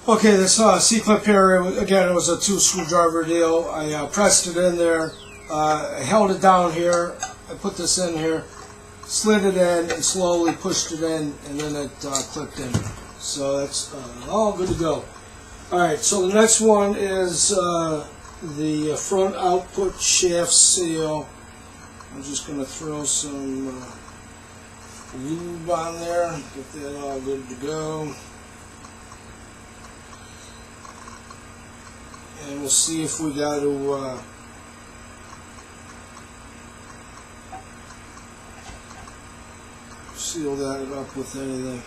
Okay, this C-clip here, again, it was a 2-screwdriver deal. I pressed it in there, I held it down here, I put this in here, slid it in, and slowly pushed it in, and then it clicked in. So that's all good to go. Alright, so the next one is the front output shaft seal. I'm just going to throw some lube on there, get that all good to go. And we'll see if we got to seal that up with anything.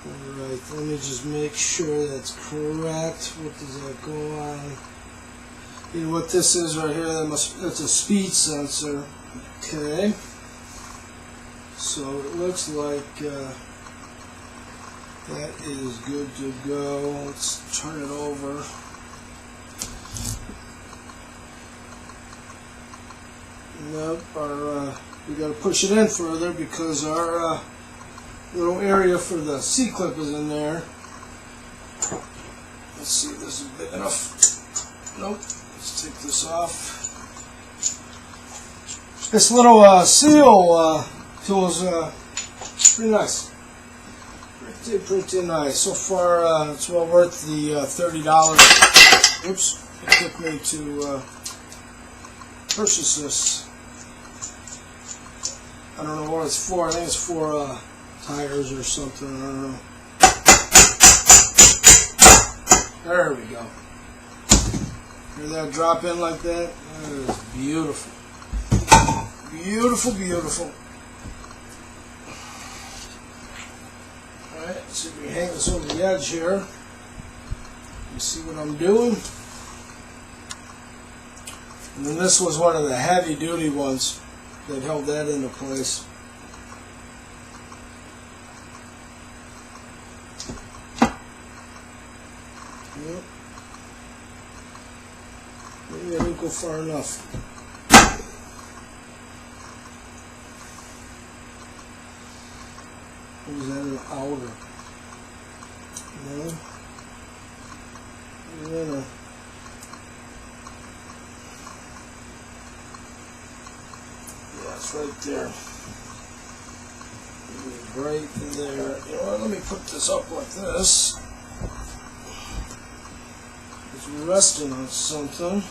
Alright, let me just make sure that's correct. What does that go on? You know what this is right here? That's a speed sensor. Okay. So it looks like that is good to go. Let's turn it over. Nope, we got to push it in further because our little area for the C-clip is in there. Let's see if this is big enough. Nope. Let's take this off. This little seal tool is pretty nice. Pretty nice. So far, it's well worth the $30. Oops, it took me to purchase this. I don't know what it's for. I think it's for tires or something. I don't know. There we go. Hear that drop in like that? That is beautiful. Beautiful, beautiful. Alright, let's see if we can hang this over the edge here. You see what I'm doing? And then this was one of the heavy duty ones that held that into place. Yep. Maybe I didn't go far enough. Or was that an outer? No. Yeah. Yeah, it's right there. Right there. You know what, let me put this up like this. It's resting on something.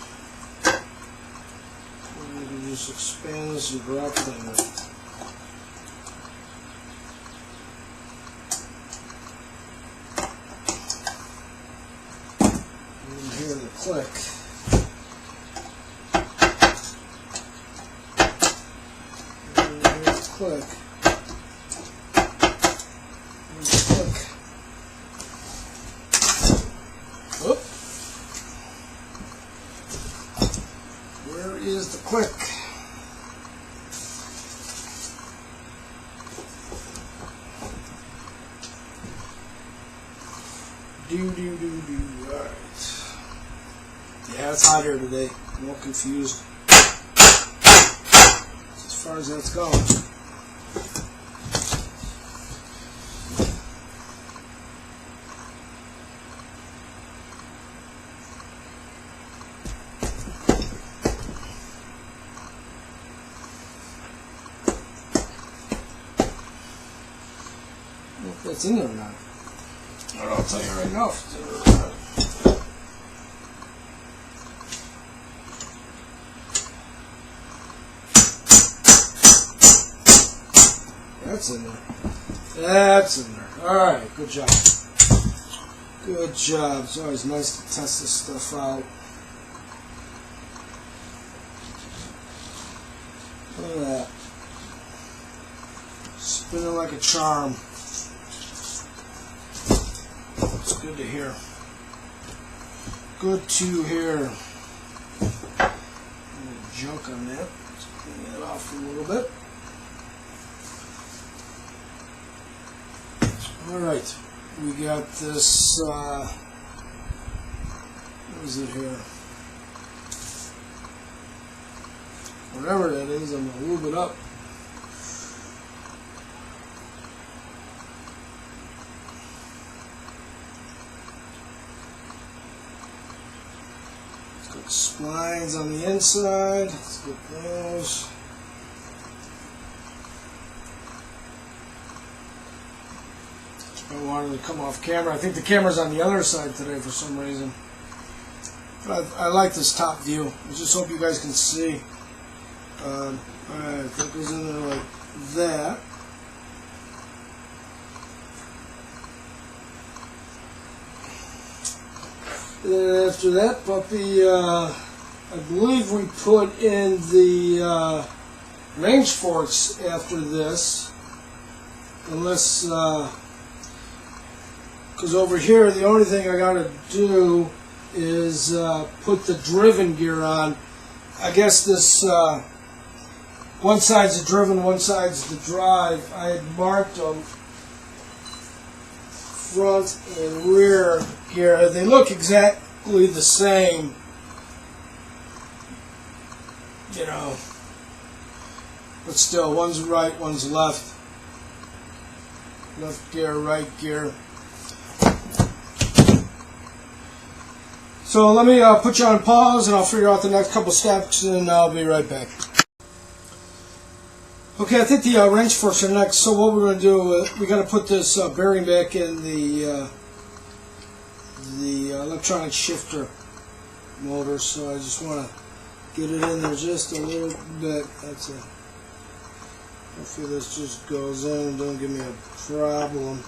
We can just expand this and drop thing. Hear the click. Hear the click. Here's the click. Whoop. Where is the click? Alright. Yeah, it's hot here today. I'm all confused. As far as that's going. I don't know if that's in there or not. I'll tell you right now if it's in there or not. That's in there. That's in there. Alright, good job. Good job. It's always nice to test this stuff out. Look at that. Spinning like a charm. It's good to hear. Good to hear. Junk on that. Let's clean that off a little bit. Alright, we got this, what is it here? whatever that is. I'm gonna lube it up. Let's get splines on the inside. Let's get those. I wanted to come off camera. I think the camera's on the other side today for some reason. But I like this top view. I just hope you guys can see. Alright, that goes in there like that. Then after that puppy, I believe we put in the range forks after this. Unless, because over here the only thing I gotta do is put the driven gear on. I guess this one side's the driven, one side's the drive. I had marked them front and rear gear. They look exactly the same, you know, but still, one's right, one's left. Left gear, right gear. So let me put you on pause and I'll figure out the next couple steps and I'll be right back. Okay, I think the wrench forks are next. So what we're going to do, we got to put this bearing back in the electronic shifter motor. So I just want to get it in there just a little bit. That's it. Hopefully this just goes in and don't give me a problem.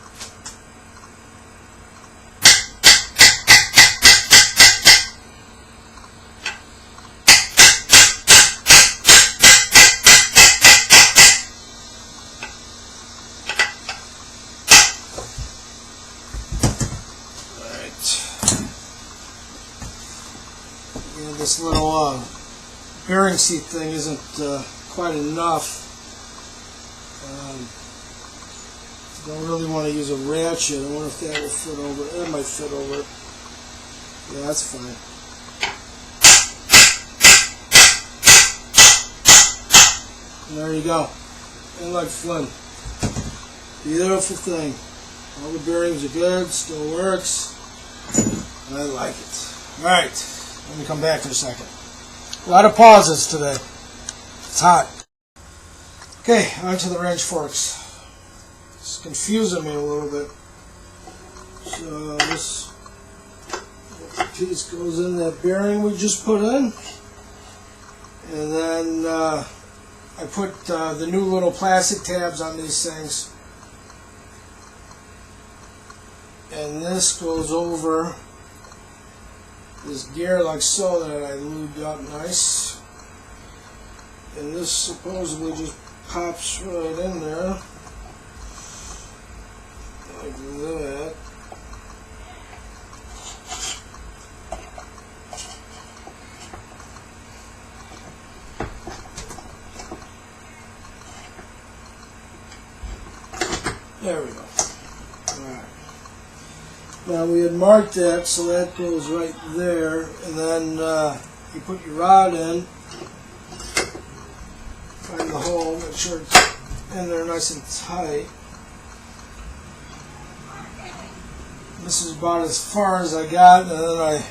This little bearing seat thing isn't quite enough. Don't really want to use a ratchet. I wonder if that will fit over. It might fit over it. Yeah, that's fine. And there you go. And like Flynn. Beautiful thing. All the bearings are good. Still works. I like it. Alright. Let me come back in a second. A lot of pauses today. It's hot. Okay, on to the wrench forks. It's confusing me a little bit. So this piece goes in that bearing we just put in. And then I put the new little plastic tabs on these things. And this goes over this gear like so that I lubed up nice. And this supposedly just pops right in there. Like that. There we go. Alright. Now we had marked that, so that goes right there, and then you put your rod in, find the hole, make sure it's in there nice and tight. This is about as far as I got, and then I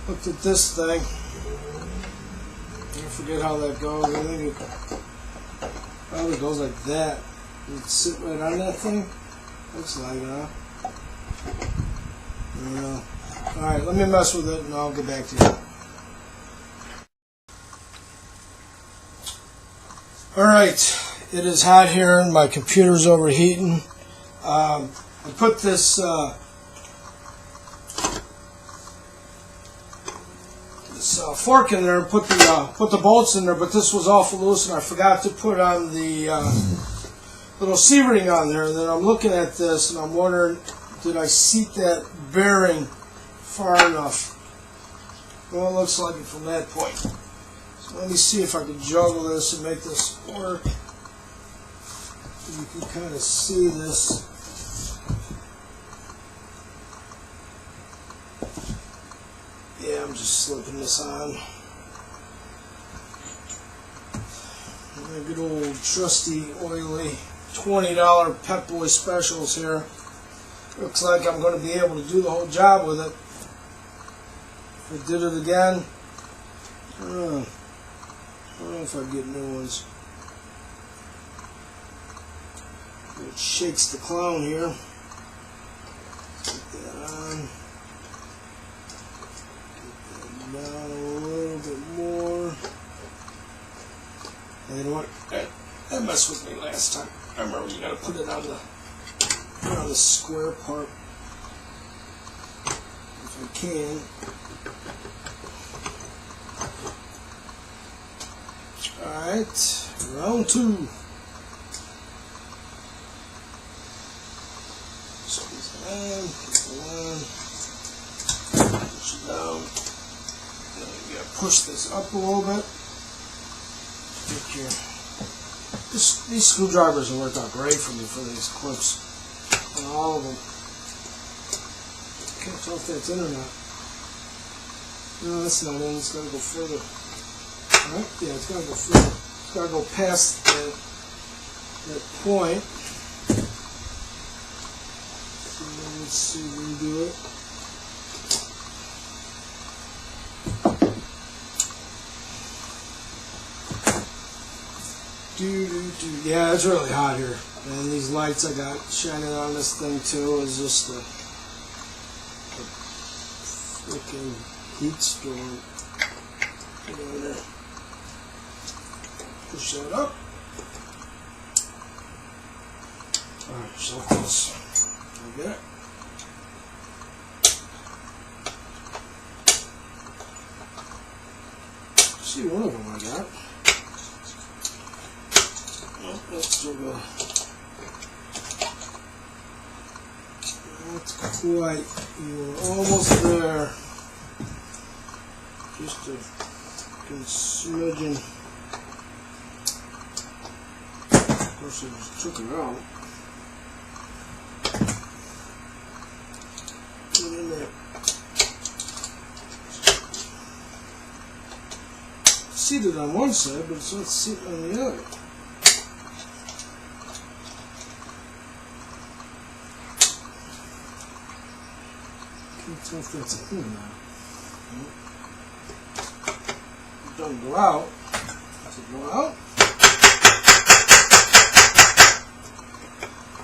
looked at this thing. I forget how that goes. I think it probably goes like that. Does it sit right on that thing? Looks like it, huh? I don't know. Alright, let me mess with it and I'll get back to you. Alright, it is hot here and my computer's overheating. I put this fork in there and put the bolts in there, but this was awful loose and I forgot to put on the little C-ring on there. And then I'm looking at this and I'm wondering, did I seat that bearing far enough? Well, it looks like it from that point. So let me see if I can juggle this and make this work. You can kind of see this. Yeah, I'm just slipping this on. Good old trusty oily $20 Pep Boy specials here. Looks like I'm going to be able to do the whole job with it. If I did it again, I don't know if I'd get new ones. It shakes the clown here. Get that on. Get that down a little bit more. And you know what? That messed with me last time. I remember you gotta put it on the square part. If I can. Alright, round 2. Squeeze it in, push it down. Then you gotta push this up a little bit. These screwdrivers have worked out great for me for these clips. On all of them. Can't tell if that's in or not. No, that's not in. It's got to go further. Alright? Yeah, it's got to go further. It's got to go past that point. So let's see if we can do it. Yeah, it's really hot here. And these lights I got shining on this thing too is just a freaking heat storm. Get over there. Push that up. Alright, so close. I get it. See, one of them I got. That's still good. Not quite. You're almost there. Just a smidgen. Of course, I just took it out. Put it in there. It's seated on one side, but it's not seated on the other. Can't tell if that's in or not. It doesn't go out. Does it go out?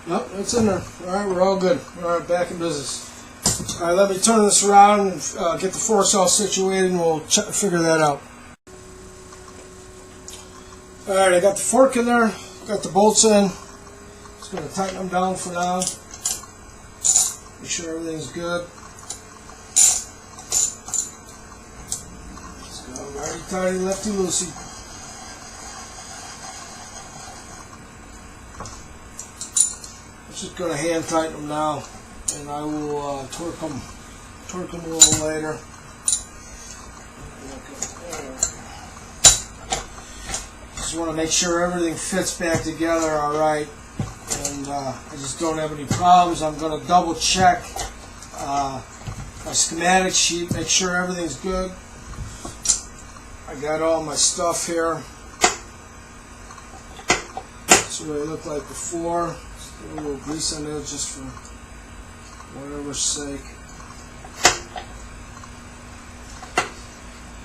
Nope, it's in there. Alright, we're all good. Alright, back in business. Alright, let me turn this around and get the forks all situated and we'll figure that out. Alright, I got the fork in there. Got the bolts in. Just going to tighten them down for now. Make sure everything's good. Righty tighty, lefty loosey. I'm just going to hand tighten them now, and I will torque them a little later. Just want to make sure everything fits back together all right, and I just don't have any problems. I'm going to double check my schematic sheet, make sure everything's good. I got all my stuff here. That's what it looked like before. Just a little grease on it just for whatever's sake.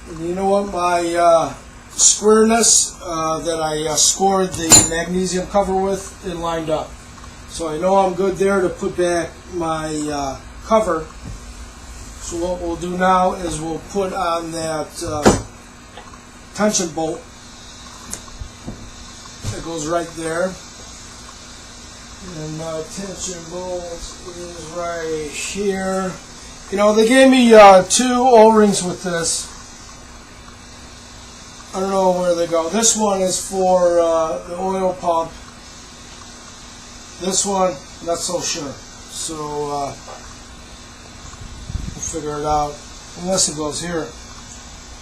And you know what? My squareness that I scored the magnesium cover with, it lined up. So I know I'm good there to put back my cover. So what we'll do now is we'll put on that tension bolt that goes right there, and my tension bolt is right here. You know, they gave me 2 O-rings with this. I don't know where they go. This one is for the oil pump. This one, not so sure. So we'll figure it out. Unless it goes here.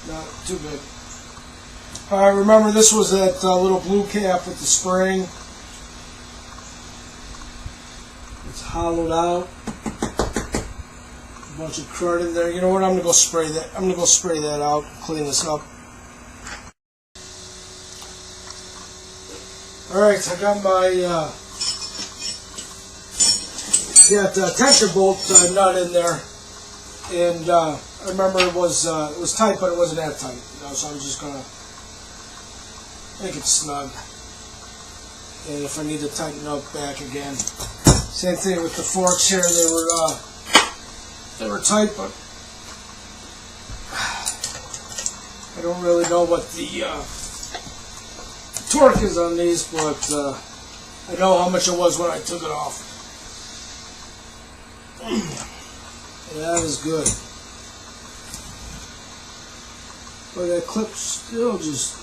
Not too big. Alright, remember this was that little blue cap with the spring. It's hollowed out. A bunch of crud in there. You know what? I'm gonna go spray that. I'm gonna go spray that out. Clean this up. Alright, I got my tension bolt nut in there, and I remember it was tight, but it wasn't that tight, you know, so I'm just gonna make it snug. And if I need to tighten up back again, same thing with the forks here. They were tight, but I don't really know what the torque is on these, but I know how much it was when I took it off. And that is good. But that clip still just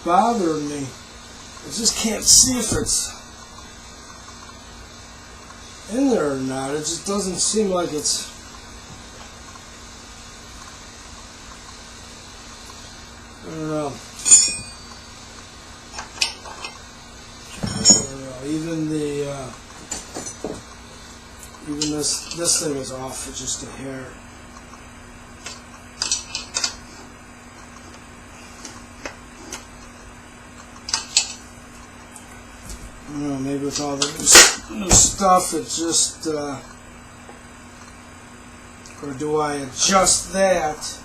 bothered me. I just can't see if it's in there or not. It just doesn't seem like it's... I don't know. Even this thing is off for just a hair. I don't know, maybe with all the new stuff it just or do I adjust that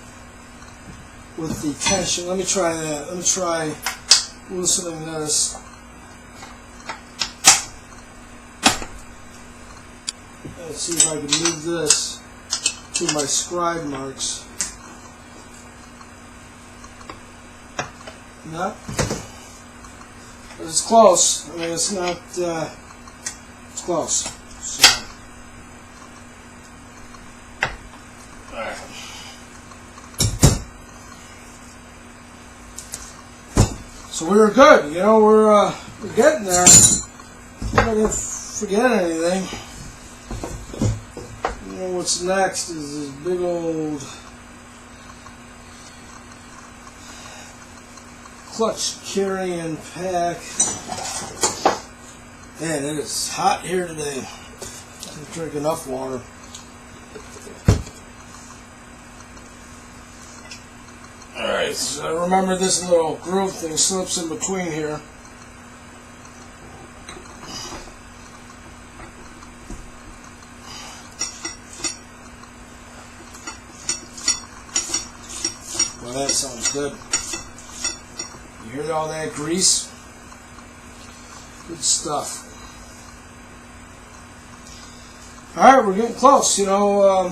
with the tension? Let me try that. Let me try loosening this. Let's see if I can move this to my scribe marks. No, but it's close. I mean, it's not. It's close. So, all right. So we were good. You know, we're getting there. I didn't forget anything. You know, what's next is this big old clutch carrying pack. Man, it is hot here today. I didn't drink enough water. Alright, so remember this little groove thing slips in between here. Well, that sounds good. You hear all that grease? Good stuff. Alright, we're getting close, you know. I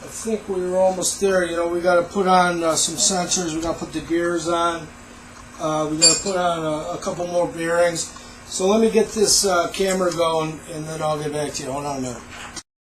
think we were almost there. You know, we got to put on some sensors. We got to put the gears on. We got to put on a couple more bearings. So let me get this camera going, and then I'll get back to you. Hold on a minute.